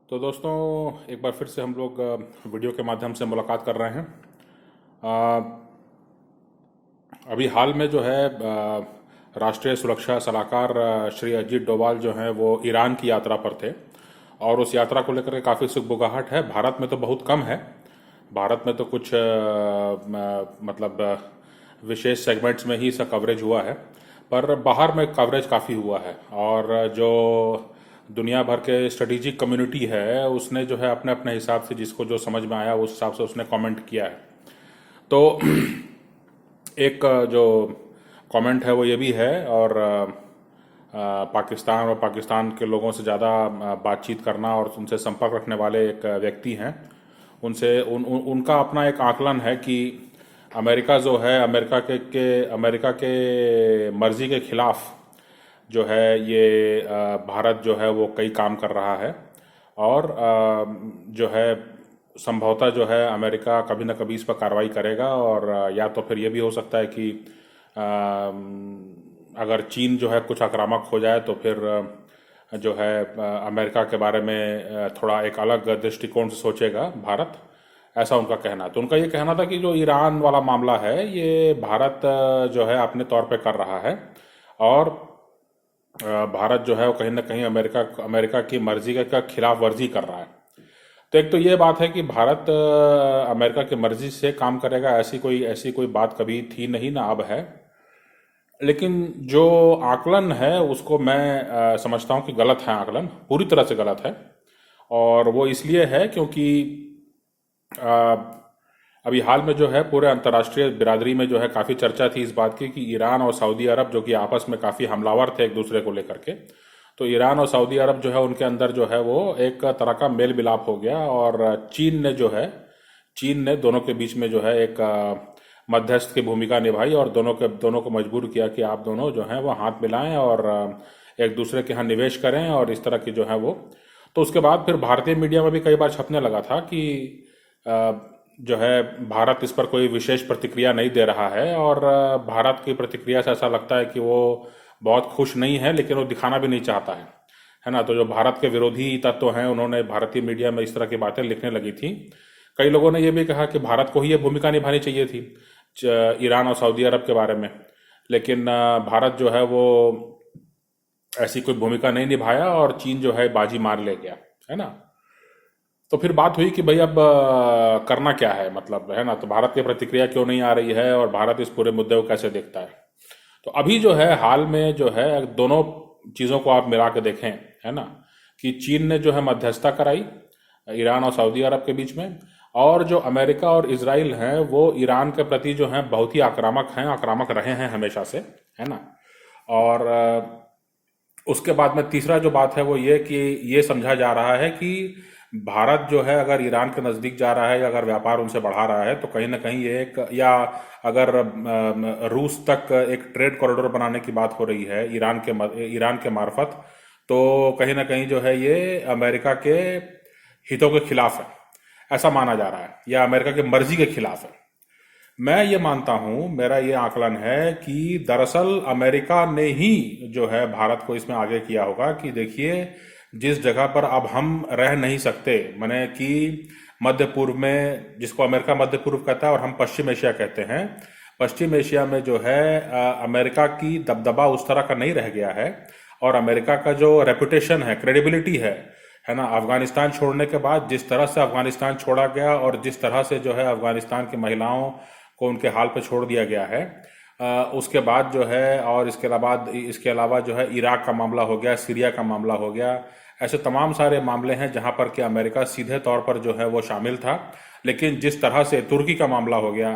तो दोस्तों, एक बार फिर से हम लोग वीडियो के माध्यम से मुलाकात कर रहे हैं। अ, अभी हाल में जो है राष्ट्रीय सुरक्षा सलाहकार श्री अजीत डोभाल जो हैं वो ईरान की यात्रा पर थे और उस यात्रा को लेकर के काफ़ी सुगबुगाहट है। भारत में तो बहुत कम है। भारत में तो कुछ मतलब विशेष सेगमेंट्स में ही इसका कवरेज हुआ है, पर बाहर में कवरेज काफ़ी हुआ है। और जो दुनिया भर के स्ट्रेटेजिक कम्युनिटी है उसने जो है अपने अपने हिसाब से जिसको जो समझ में आया उस हिसाब से उसने कमेंट किया है। तो एक जो कमेंट है वो ये भी है, और पाकिस्तान और पाकिस्तान के लोगों से ज़्यादा बातचीत करना और उनसे संपर्क रखने वाले एक व्यक्ति हैं, उनसे उनका अपना एक आकलन है कि अमेरिका जो है अमेरिका के मर्जी के खिलाफ जो है ये भारत जो है वो कई काम कर रहा है। और जो है संभवतः जो है अमेरिका कभी ना कभी इस पर कार्रवाई करेगा। और या तो फिर ये भी हो सकता है कि अगर चीन जो है कुछ आक्रामक हो जाए तो फिर जो है अमेरिका के बारे में थोड़ा एक अलग दृष्टिकोण से सोचेगा भारत, ऐसा उनका कहना है। तो उनका ये कहना था कि जो ईरान वाला मामला है ये भारत जो है अपने तौर पे कर रहा है, और भारत जो है वो कहीं ना कहीं अमेरिका की मर्जी का खिलाफ वर्जी कर रहा है। तो एक तो ये बात है कि भारत अमेरिका की मर्जी से काम करेगा, ऐसी कोई बात कभी थी नहीं, ना अब है। लेकिन जो आकलन है उसको मैं समझता हूँ कि गलत है। आकलन पूरी तरह से गलत है, और वो इसलिए है क्योंकि अ, अभी हाल में जो है पूरे अंतर्राष्ट्रीय बिरादरी में जो है काफ़ी चर्चा थी इस बात की कि ईरान और सऊदी अरब जो कि आपस में काफ़ी हमलावर थे एक दूसरे को लेकर के, तो ईरान और सऊदी अरब जो है उनके अंदर जो है वो एक तरह का मेल मिलाप हो गया। और चीन ने दोनों के बीच में जो है एक मध्यस्थ की भूमिका निभाई और दोनों को मजबूर किया कि आप दोनों जो हैं वो हाथ मिलाएं और एक दूसरे के यहाँ निवेश करें और इस तरह की जो है वो। तो उसके बाद फिर भारतीय मीडिया में भी कई बार छपने लगा था कि जो है भारत इस पर कोई विशेष प्रतिक्रिया नहीं दे रहा है, और भारत की प्रतिक्रिया से ऐसा लगता है कि वो बहुत खुश नहीं है, लेकिन वो दिखाना भी नहीं चाहता है ना। तो जो भारत के विरोधी तत्व हैं उन्होंने भारतीय मीडिया में इस तरह की बातें लिखने लगी थी। कई लोगों ने ये भी कहा कि भारत को ही ये भूमिका निभानी चाहिए थी ईरान और सऊदी अरब के बारे में, लेकिन भारत जो है वो ऐसी कोई भूमिका नहीं निभाया और चीन जो है बाजी मार ले गया, है ना। तो फिर बात हुई कि भाई अब करना क्या है, मतलब, है ना। तो भारत की प्रतिक्रिया क्यों नहीं आ रही है और भारत इस पूरे मुद्दे को कैसे देखता है। तो अभी जो है हाल में जो है दोनों चीज़ों को आप मिला के देखें, है ना, कि चीन ने जो है मध्यस्थता कराई ईरान और सऊदी अरब के बीच में, और जो अमेरिका और इजराइल हैं वो ईरान के प्रति जो हैं बहुत ही आक्रामक रहे हैं हमेशा से, है ना। और उसके बाद में तीसरा जो बात है वो ये कि ये समझा जा रहा है कि भारत जो है अगर ईरान के नज़दीक जा रहा है या अगर व्यापार उनसे बढ़ा रहा है तो कहीं ना कहीं ये एक, या अगर रूस तक एक ट्रेड कॉरिडोर बनाने की बात हो रही है ईरान के मार्फत, तो कहीं ना कहीं जो है ये अमेरिका के हितों के खिलाफ है, ऐसा माना जा रहा है, या अमेरिका की मर्जी के खिलाफ है। मैं ये मानता हूं, मेरा ये आकलन है कि दरअसल अमेरिका ने ही जो है भारत को इसमें आगे किया होगा कि देखिए जिस जगह पर अब हम रह नहीं सकते, माने कि मध्य पूर्व में, जिसको अमेरिका मध्य पूर्व कहता है और हम पश्चिम एशिया कहते हैं, पश्चिम एशिया में जो है अमेरिका की दबदबा उस तरह का नहीं रह गया है, और अमेरिका का जो रेपुटेशन है, क्रेडिबिलिटी है ना। अफगानिस्तान छोड़ने के बाद जिस तरह से अफगानिस्तान छोड़ा गया और जिस तरह से जो है अफगानिस्तान की महिलाओं को उनके हाल पे छोड़ दिया गया है, उसके बाद जो है, और इसके अलावा जो है इराक का मामला हो गया, सीरिया का मामला हो गया, ऐसे तमाम सारे मामले हैं जहां पर कि अमेरिका सीधे तौर पर जो है वो शामिल था। लेकिन जिस तरह से तुर्की का मामला हो गया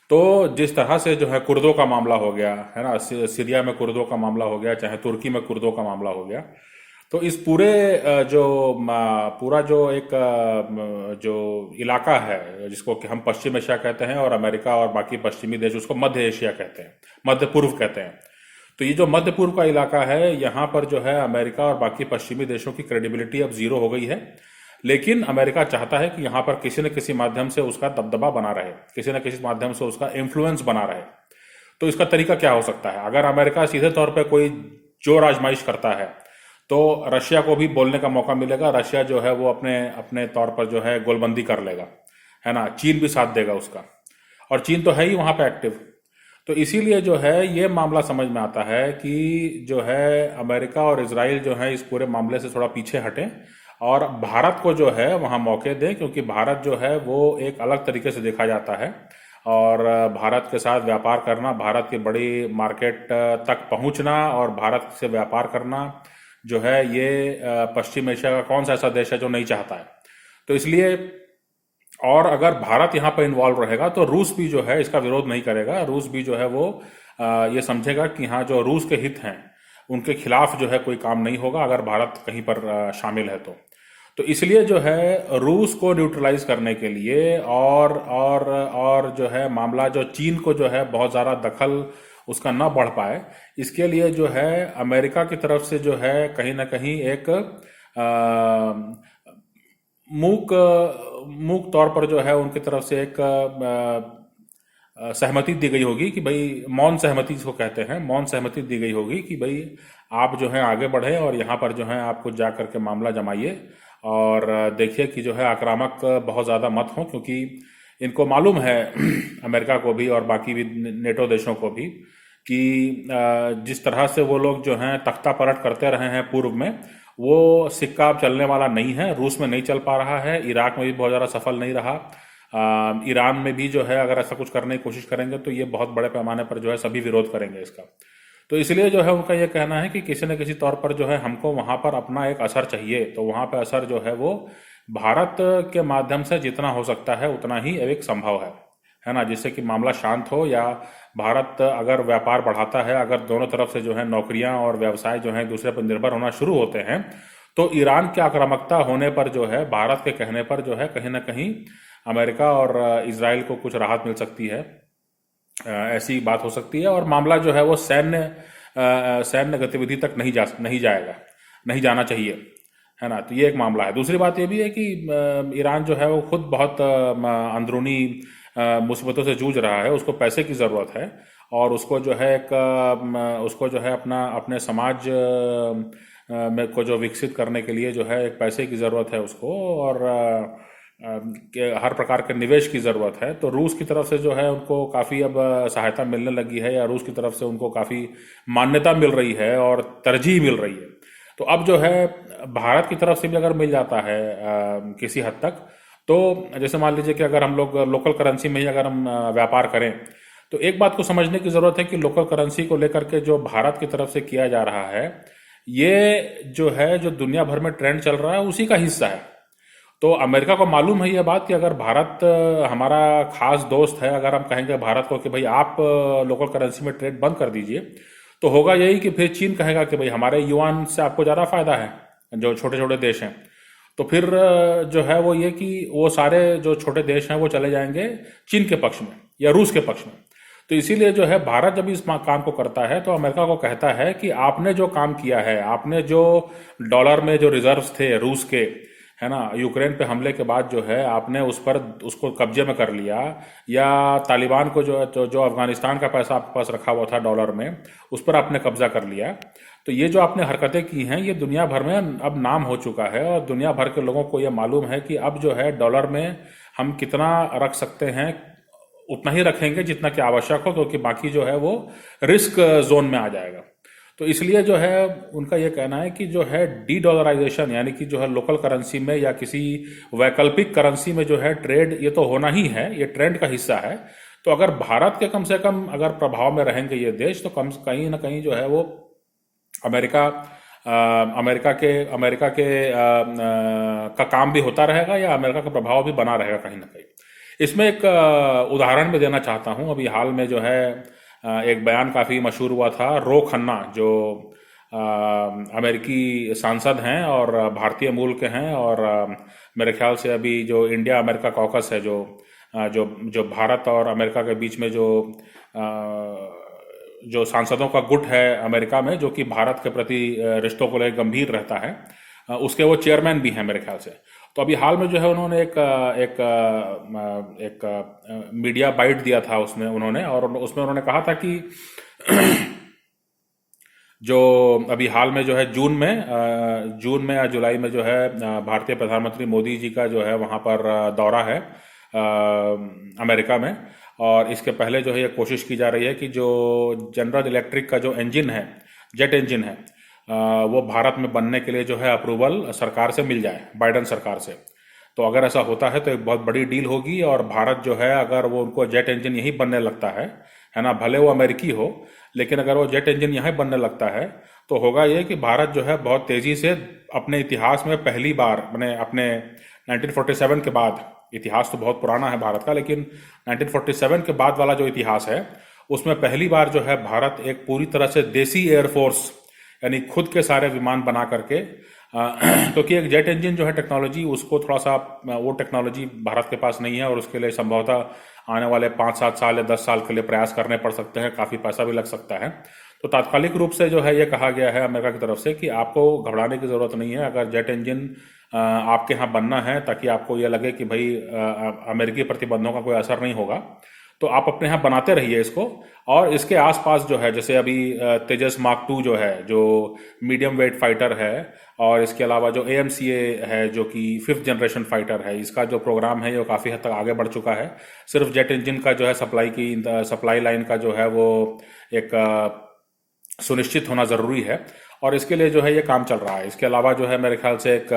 तो जिस तरह से जो है कुर्दों का मामला हो गया, है ना, सीरिया में कुर्दों का मामला हो गया, चाहे तुर्की में कुर्दों का मामला हो गया, तो इस पूरे पूरा जो एक जो इलाका है जिसको कि हम पश्चिम एशिया कहते हैं, और अमेरिका और बाकी पश्चिमी देश उसको मध्य एशिया कहते हैं, मध्य पूर्व कहते हैं। तो ये जो मध्य पूर्व का इलाका है यहाँ पर जो है अमेरिका और बाकी पश्चिमी देशों की क्रेडिबिलिटी अब जीरो हो गई है। लेकिन अमेरिका चाहता है कि यहाँ पर किसी न किसी माध्यम से उसका दबदबा बना रहे, किसी न किसी माध्यम से उसका इन्फ्लुएंस बना रहे। तो इसका तरीका क्या हो सकता है? अगर अमेरिका सीधे तौर पर कोई जोर आजमाइश करता है तो रशिया को भी बोलने का मौका मिलेगा। रशिया जो है वो अपने अपने तौर पर जो है गोलबंदी कर लेगा, है ना। चीन भी साथ देगा उसका, और चीन तो है ही वहाँ पे एक्टिव। तो इसीलिए जो है ये मामला समझ में आता है कि जो है अमेरिका और इजराइल जो है इस पूरे मामले से थोड़ा पीछे हटें और भारत को जो है वहाँ मौके दें, क्योंकि भारत जो है वो एक अलग तरीके से देखा जाता है। और भारत के साथ व्यापार करना, भारत की बड़ी मार्केट तक पहुँचना और भारत से व्यापार करना जो है ये पश्चिम एशिया का कौन सा ऐसा देश है जो नहीं चाहता है। तो इसलिए, और अगर भारत यहाँ पर इन्वॉल्व रहेगा तो रूस भी जो है इसका विरोध नहीं करेगा। रूस भी जो है वो ये समझेगा कि हाँ, जो रूस के हित हैं उनके खिलाफ जो है कोई काम नहीं होगा अगर भारत कहीं पर शामिल है तो इसलिए जो है रूस को न्यूट्रलाइज करने के लिए और जो है मामला जो चीन को जो है बहुत ज़्यादा दखल उसका ना बढ़ पाए, इसके लिए जो है अमेरिका की तरफ से जो है कहीं ना कहीं एक मूक मूक तौर पर जो है उनकी तरफ से एक सहमति दी गई होगी कि भाई, मौन सहमति इसको कहते हैं, मौन सहमति दी गई होगी कि भाई आप जो है आगे बढ़े और यहाँ पर जो है आप कुछ जा करके मामला जमाइए और देखिए कि जो है आक्रामक बहुत ज़्यादा मत हो, क्योंकि इनको मालूम है अमेरिका को भी और बाकी भी नेटो देशों को भी कि जिस तरह से वो लोग जो हैं तख्ता पलट करते रहे हैं पूर्व में, वो सिक्का अब चलने वाला नहीं है। रूस में नहीं चल पा रहा है, इराक में भी बहुत ज़्यादा सफल नहीं रहा, ईरान में भी जो है अगर ऐसा कुछ करने की कोशिश करेंगे तो ये बहुत बड़े पैमाने पर जो है सभी विरोध करेंगे इसका। तो इसलिए जो है उनका ये कहना है कि किसी न किसी तौर पर जो है हमको वहाँ पर अपना एक असर चाहिए, तो वहाँ पर असर जो है वो भारत के माध्यम से जितना हो सकता है उतना ही एक संभव है ना, जिससे कि मामला शांत हो। या भारत अगर व्यापार बढ़ाता है, अगर दोनों तरफ से जो है नौकरियां और व्यवसाय जो है एक दूसरे पर निर्भर होना शुरू होते हैं, तो ईरान की आक्रामकता होने पर जो है भारत के कहने पर जो है कहीं ना कहीं अमेरिका और इजराइल को कुछ राहत मिल सकती है, ऐसी बात हो सकती है। और मामला जो है वो सैन्य गतिविधि तक नहीं जाएगा, नहीं जाना चाहिए, है ना। तो ये एक मामला है। दूसरी बात ये भी है कि ईरान जो है वो खुद बहुत अंदरूनी मुसीबतों से जूझ रहा है, उसको पैसे की ज़रूरत है और उसको जो है उसको जो है अपने समाज में को जो विकसित करने के लिए जो है एक पैसे की ज़रूरत है उसको, और हर प्रकार के निवेश की ज़रूरत है। तो रूस की तरफ से जो है उनको काफ़ी अब सहायता मिलने लगी है, या रूस की तरफ से उनको काफ़ी मान्यता मिल रही है और तरजीह मिल रही है। तो अब जो है भारत की तरफ से भी अगर मिल जाता है किसी हद तक, तो जैसे मान लीजिए कि अगर हम लोग लोकल करेंसी में ही अगर हम व्यापार करें, तो एक बात को समझने की ज़रूरत है कि लोकल करेंसी को लेकर के जो भारत की तरफ से किया जा रहा है, ये जो है जो दुनिया भर में ट्रेंड चल रहा है उसी का हिस्सा है। तो अमेरिका को मालूम है ये बात कि अगर भारत हमारा खास दोस्त है, अगर हम कहेंगे भारत को कि भाई आप लोकल करेंसी में ट्रेड बंद कर दीजिए, तो होगा यही कि फिर चीन कहेगा कि भाई हमारे युआन से आपको ज़्यादा फायदा है, जो छोटे छोटे देश हैं। तो फिर जो है वो ये कि वो सारे जो छोटे देश हैं वो चले जाएंगे चीन के पक्ष में या रूस के पक्ष में। तो इसीलिए जो है भारत जब इस काम को करता है तो अमेरिका को कहता है कि आपने जो काम किया है, आपने जो डॉलर में जो रिजर्व्स थे रूस के, है ना, यूक्रेन पे हमले के बाद जो है आपने उसको कब्जे में कर लिया, या तालिबान को जो अफगानिस्तान का पैसा आपके पास रखा हुआ था डॉलर में, उस पर आपने कब्जा कर लिया। तो ये जो आपने हरकतें की हैं ये दुनिया भर में अब नाम हो चुका है, और दुनिया भर के लोगों को ये मालूम है कि अब जो है डॉलर में हम कितना रख सकते हैं, उतना ही रखेंगे जितना कि आवश्यक हो, क्योंकि बाकी जो है वो रिस्क जोन में आ जाएगा। तो इसलिए जो है उनका ये कहना है कि जो है डी डॉलराइजेशन, यानी कि जो है लोकल करेंसी में या किसी वैकल्पिक करेंसी में जो है ट्रेड, ये तो होना ही है, ये ट्रेंड का हिस्सा है। तो अगर भारत के कम से कम अगर प्रभाव में रहेंगे ये देश, तो कहीं ना कहीं जो है वो अमेरिका अमेरिका के का काम भी होता रहेगा, या अमेरिका का प्रभाव भी बना रहेगा कहीं ना कहीं। इसमें एक उदाहरण भी देना चाहता हूँ। अभी हाल में जो है एक बयान काफ़ी मशहूर हुआ था, रो खन्ना, जो अमेरिकी सांसद हैं और भारतीय मूल के हैं, और मेरे ख्याल से अभी जो इंडिया अमेरिका कॉकस है, जो भारत और अमेरिका के बीच में जो सांसदों का गुट है अमेरिका में, जो कि भारत के प्रति रिश्तों को लेकर गंभीर रहता है, उसके वो चेयरमैन भी हैं मेरे ख्याल से। तो अभी हाल में जो है उन्होंने एक मीडिया बाइट दिया था उसमें उन्होंने, और उसमें उन्होंने कहा था कि जो अभी हाल में जो है जून में या जुलाई में जो है भारतीय प्रधानमंत्री मोदी जी का जो है वहाँ पर दौरा है अमेरिका में। और इसके पहले जो है ये कोशिश की जा रही है कि जो जनरल इलेक्ट्रिक का जो इंजन है, जेट इंजन है, वो भारत में बनने के लिए जो है अप्रूवल सरकार से मिल जाए, बाइडन सरकार से। तो अगर ऐसा होता है तो एक बहुत बड़ी डील होगी, और भारत जो है अगर वो उनको जेट इंजन यही बनने लगता है ना, भले वो अमेरिकी हो, लेकिन अगर वो जेट इंजन यहाँ बनने लगता है तो होगा ये कि भारत जो है बहुत तेजी से अपने इतिहास में पहली बार अपने 1947 के बाद, इतिहास तो बहुत पुराना है भारत का, लेकिन 1947 के बाद वाला जो इतिहास है उसमें पहली बार जो है भारत एक पूरी तरह से देसी एयरफोर्स, यानी खुद के सारे विमान बना करके क्योंकि एक जेट इंजन जो है टेक्नोलॉजी, उसको थोड़ा सा वो टेक्नोलॉजी भारत के पास नहीं है, और उसके लिए संभवतः आने वाले 5-7 साल या 10 साल के लिए प्रयास करने पड़ सकते हैं, काफ़ी पैसा भी लग सकता है। तो तात्कालिक रूप से जो है ये कहा गया है अमेरिका की तरफ से कि आपको घबराने की ज़रूरत नहीं है अगर जेट इंजन आपके यहाँ बनना है, ताकि आपको ये लगे कि भाई अमेरिकी प्रतिबंधों का कोई असर नहीं होगा, तो आप अपने यहाँ बनाते रहिए इसको। और इसके आसपास जो है, जैसे अभी तेजस मार्क 2 जो है, जो मीडियम वेट फाइटर है, और इसके अलावा जो AMCA है जो कि 5th जनरेशन फाइटर है, इसका जो प्रोग्राम है वो काफ़ी हद तक आगे बढ़ चुका है। सिर्फ जेट इंजन का जो है सप्लाई लाइन का जो है वो एक सुनिश्चित होना ज़रूरी है, और इसके लिए जो है ये काम चल रहा है। इसके अलावा जो है मेरे ख्याल से एक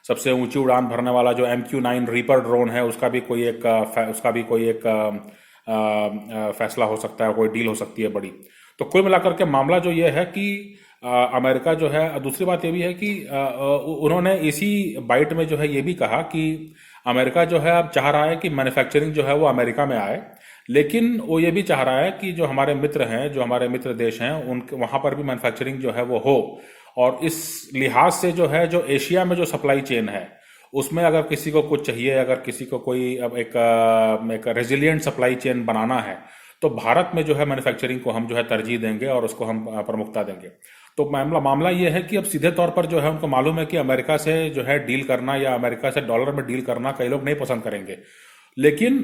सबसे ऊंची उड़ान भरने वाला जो MQ-9 रीपर ड्रोन है, उसका भी कोई एक फैसला हो सकता है, कोई डील हो सकती है बड़ी। तो कुल मिलाकर के मामला जो ये है कि अमेरिका जो है, दूसरी बात ये भी है कि उन्होंने इसी बाइट में जो है ये भी कहा कि अमेरिका जो है अब चाह रहा है कि मैन्युफैक्चरिंग जो है वो अमेरिका में आए, लेकिन वो ये भी चाह रहा है कि जो हमारे मित्र हैं, जो हमारे मित्र देश हैं, उनके वहाँ पर भी मैन्युफैक्चरिंग जो है वो हो। और इस लिहाज से जो है, जो एशिया में जो सप्लाई चेन है, उसमें अगर किसी को कुछ चाहिए, अगर किसी को कोई अब एक रेजिलियंट सप्लाई चेन बनाना है, तो भारत में जो है मैन्युफैक्चरिंग को हम जो है तरजीह देंगे और उसको हम प्रमुखता देंगे। तो मामला ये है कि अब सीधे तौर पर जो है उनको मालूम है कि अमेरिका से जो है डील करना या अमेरिका से डॉलर में डील करना कई लोग नहीं पसंद करेंगे, लेकिन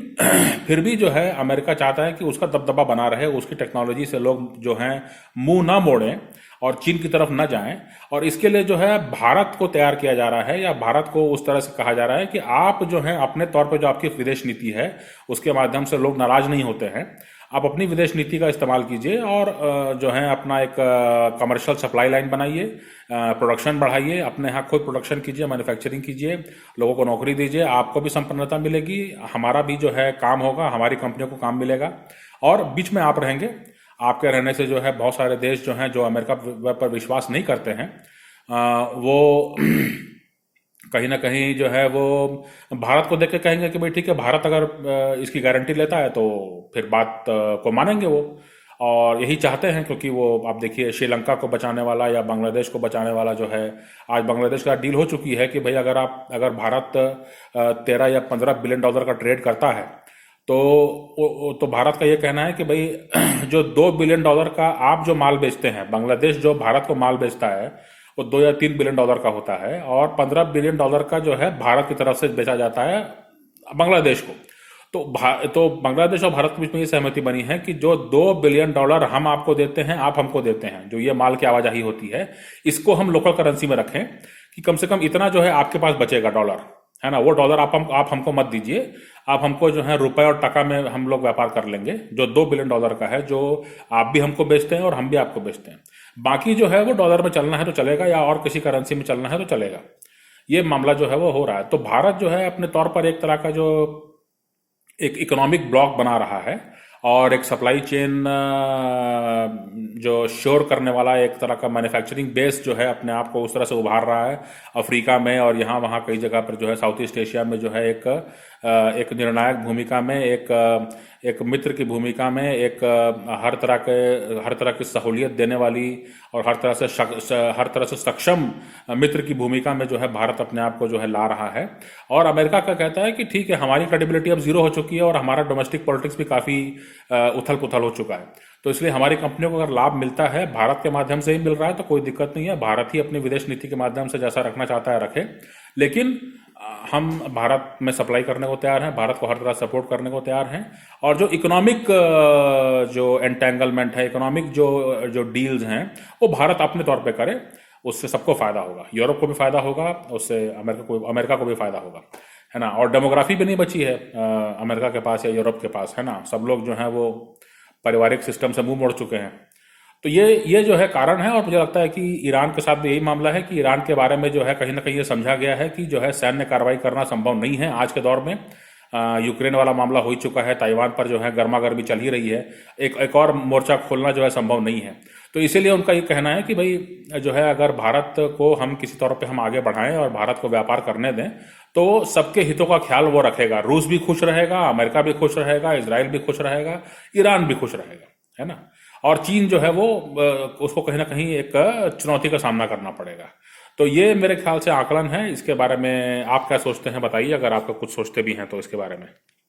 फिर भी जो है अमेरिका चाहता है कि उसका दबदबा बना रहे, उसकी टेक्नोलॉजी से लोग जो हैं मुंह ना मोड़ें और चीन की तरफ न जाएं। और इसके लिए जो है भारत को तैयार किया जा रहा है, या भारत को उस तरह से कहा जा रहा है कि आप जो है अपने तौर पर जो आपकी विदेश नीति है उसके माध्यम से लोग नाराज नहीं होते हैं, आप अपनी विदेश नीति का इस्तेमाल कीजिए और जो है अपना एक कमर्शियल सप्लाई लाइन बनाइए, प्रोडक्शन बढ़ाइए, अपने यहाँ खुद प्रोडक्शन कीजिए, मैन्युफैक्चरिंग कीजिए, लोगों को नौकरी दीजिए, आपको भी संपन्नता मिलेगी, हमारा भी जो है काम होगा, हमारी कंपनियों को काम मिलेगा, और बीच में आप रहेंगे। आपके रहने से जो है बहुत सारे देश जो हैं, जो अमेरिका पर विश्वास नहीं करते हैं, वो कहीं ना कहीं जो है वो भारत को देख के कहेंगे कि भाई ठीक है, भारत अगर इसकी गारंटी लेता है तो फिर बात को मानेंगे वो। और यही चाहते हैं, क्योंकि वो आप देखिए श्रीलंका को बचाने वाला या बांग्लादेश को बचाने वाला जो है, आज बांग्लादेश का डील हो चुकी है कि भाई अगर भारत 13 या 15 बिलियन डॉलर का ट्रेड करता है, तो भारत का ये कहना है कि भाई जो 2 बिलियन डॉलर का आप जो माल बेचते हैं, बांग्लादेश जो भारत को माल बेचता है वो 2 या 3 बिलियन डॉलर का होता है, और 15 बिलियन डॉलर का जो है भारत की तरफ से बेचा जाता है बांग्लादेश को। तो बांग्लादेश और भारत के बीच में ये सहमति बनी है कि जो 2 बिलियन डॉलर हम आपको देते हैं, आप हमको देते हैं, जो ये माल की आवाजाही होती है, इसको हम लोकल करेंसी में रखें कि कम से कम इतना जो है आपके पास बचेगा डॉलर, है ना। वो डॉलर आप हमको मत दीजिए, आप हमको जो है रुपए और टका में हम लोग व्यापार कर लेंगे, जो 2 बिलियन डॉलर का है, जो आप भी हमको बेचते हैं और हम भी आपको बेचते हैं। बाकी जो है वो डॉलर में चलना है तो चलेगा, या और किसी करेंसी में चलना है तो चलेगा। ये मामला जो है वो हो रहा है। तो भारत जो है अपने तौर पर एक तरह का जो एक इकोनॉमिक ब्लॉक बना रहा है, और एक सप्लाई चेन जो श्योर करने वाला एक तरह का मैन्युफैक्चरिंग बेस जो है अपने आप को उस तरह से उभार रहा है अफ्रीका में, और यहाँ वहाँ कई जगह पर जो है साउथ ईस्ट एशिया में जो है एक निर्णायक भूमिका में, एक मित्र की भूमिका में, एक हर तरह की सहूलियत देने वाली और हर तरह से सक्षम मित्र की भूमिका में जो है भारत अपने आप को जो है ला रहा है। और अमेरिका का कहता है कि ठीक है, हमारी क्रेडिबिलिटी अब जीरो हो चुकी है और हमारा डोमेस्टिक पॉलिटिक्स भी काफ़ी उथल पुथल हो चुका है, तो इसलिए हमारी कंपनियों को अगर लाभ मिलता है भारत के माध्यम से ही मिल रहा है तो कोई दिक्कत नहीं है। भारत ही अपनी विदेश नीति के माध्यम से जैसा रखना चाहता है रखे, लेकिन हम भारत में सप्लाई करने को तैयार हैं, भारत को हर तरह सपोर्ट करने को तैयार हैं। और जो इकोनॉमिक जो एंटेंगलमेंट है, इकोनॉमिक जो जो डील्स हैं, वो भारत अपने तौर पे करे, उससे सबको फ़ायदा होगा। यूरोप को भी फ़ायदा होगा, उससे अमेरिका को भी फ़ायदा होगा, है ना। और डेमोग्राफी भी नहीं बची है अमेरिका के पास या यूरोप के पास, है ना। सब लोग जो हैं वो पारिवारिक सिस्टम से मुंह मोड़ चुके हैं। तो ये जो है कारण है। और मुझे लगता है कि ईरान के साथ भी यही मामला है कि ईरान के बारे में जो है कहीं ना कहीं ये समझा गया है कि जो है सैन्य कार्रवाई करना संभव नहीं है आज के दौर में। यूक्रेन वाला मामला हो ही चुका है, ताइवान पर जो है गर्मा गर्मी चल ही रही है, एक और मोर्चा खोलना जो है संभव नहीं है। तो इसीलिए उनका ये कहना है कि भाई जो है अगर भारत को हम किसी तौर पे हम आगे बढ़ाएं और भारत को व्यापार करने दें, तो सबके हितों का ख्याल वो रखेगा। रूस भी खुश रहेगा, अमेरिका भी खुश रहेगा, इसराइल भी खुश रहेगा, ईरान भी खुश रहेगा, है ना। और चीन जो है वो उसको कहीं ना कहीं एक चुनौती का सामना करना पड़ेगा। तो ये मेरे ख्याल से आकलन है। इसके बारे में आप क्या सोचते हैं बताइए, अगर आपका कुछ सोचते भी हैं तो इसके बारे में।